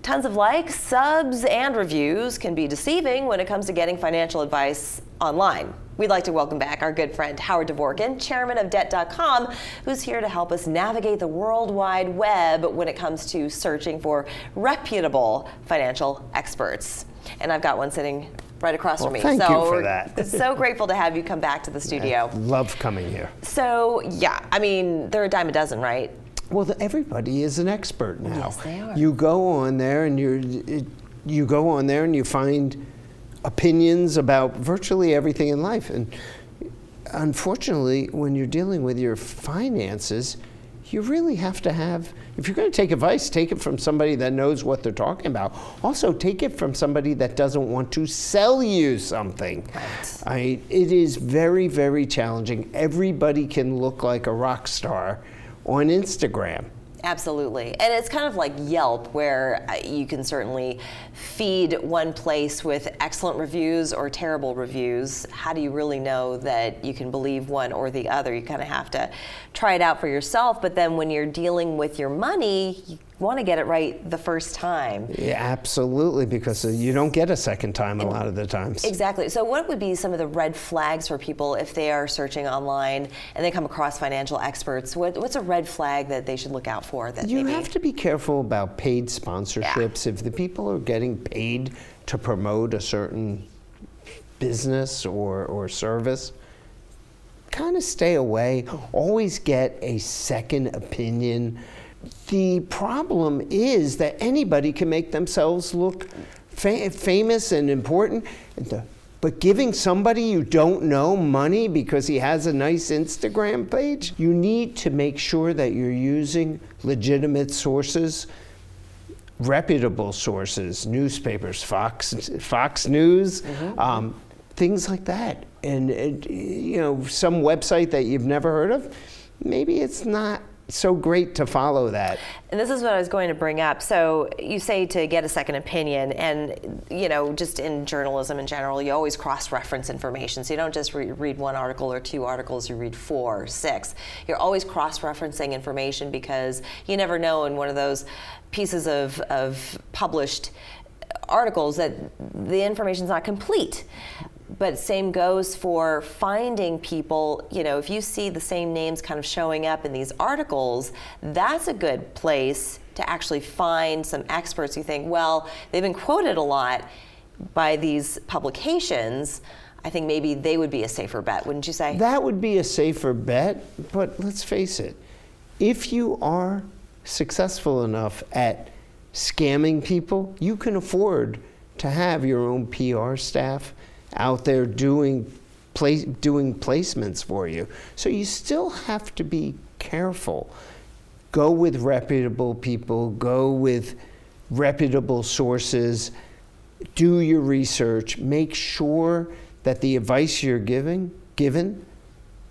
Tons of likes, subs, and reviews can be deceiving when it comes to getting financial advice online. We'd like to welcome back our good friend Howard Dvorkin, chairman of Debt.com, who's here to help us navigate the World Wide Web when it comes to searching for reputable financial experts. And I've got one sitting right across from me. Thank you for that. So grateful to have you come back to the studio. I love coming here. So, yeah, I mean, they're a dime a dozen, right? Well, everybody is an expert now. Yes, they are. You go on there and you find opinions about virtually everything in life. And unfortunately, when you're dealing with your finances, you really have to have, if you're going to take advice, take it from somebody that knows what they're talking about. Also, take it from somebody that doesn't want to sell you something. Right. It is very, very challenging. Everybody can look like a rock star on Instagram. Absolutely. And it's kind of like Yelp, where you can certainly feed one place with excellent reviews or terrible reviews. How do you really know that you can believe one or the other? You kind of have to try it out for yourself. But then when you're dealing with your money, you want to get it right the first time. Yeah, absolutely, because you don't get a second time a lot of the times. Exactly. So what would be some of the red flags for people if they are searching online and they come across financial experts? What's a red flag that they should look out for? That you have to be careful about paid sponsorships. Yeah. If the people are getting paid to promote a certain business or service, kind of stay away. Always get a second opinion. The problem is that anybody can make themselves look famous and important, but giving somebody you don't know money because he has a nice Instagram page, you need to make sure that you're using legitimate sources, reputable sources, newspapers, Fox News, things like that. And some website that you've never heard of, maybe it's not so great to follow that. And this is what I was going to bring up. So you say to get a second opinion, and just in journalism in general, you always cross-reference information. So you don't just read one article or two articles, you read 4 or 6. You're always cross-referencing information because you never know in one of those pieces of published articles that the information's not complete. But same goes for finding people. If you see the same names kind of showing up in these articles, that's a good place to actually find some experts who think, well, they've been quoted a lot by these publications. I think maybe they would be a safer bet, wouldn't you say? That would be a safer bet, but let's face it, if you are successful enough at scamming people, you can afford to have your own PR staff out there doing placements for you. So you still have to be careful. Go with reputable people, go with reputable sources, do your research, make sure that the advice you're given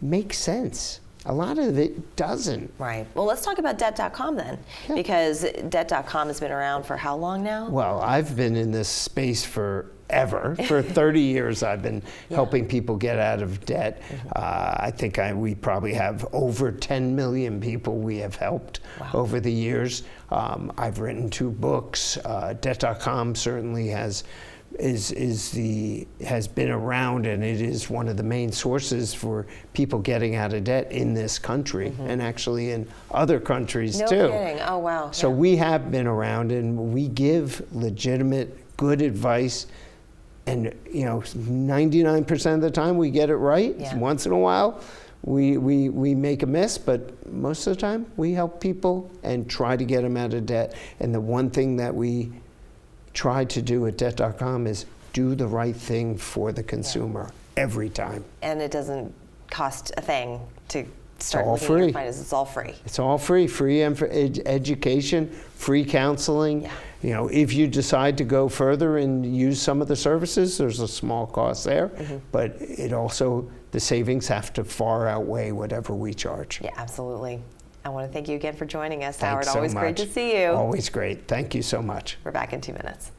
makes sense. A lot of it doesn't. Right. Well, let's talk about Debt.com then, because Debt.com has been around for how long now? Well, I've been in this space forever. For 30 years, I've been helping people get out of debt. I think we probably have over 10 million people we have helped over the years. I've written 2 books. Debt.com certainly has been around, and it is one of the main sources for people getting out of debt in this country and actually in other countries too. No kidding. Oh, wow. So we have been around, and we give legitimate, good advice. And 99% of the time we get it right. Yeah. Once in a while we make a miss, but most of the time we help people and try to get them out of debt. And the one thing that we try to do at Debt.com is do the right thing for the consumer every time. And it doesn't cost a thing to start all looking free. at your finances. It's all free. It's all free. Free education, free counseling. If you decide to go further and use some of the services, there's a small cost there, but the savings have to far outweigh whatever we charge. Yeah, absolutely. I want to thank you again for joining us, Thanks Howard. so Always much. great to see you. Always great. Thank you so much. We're back in 2 minutes.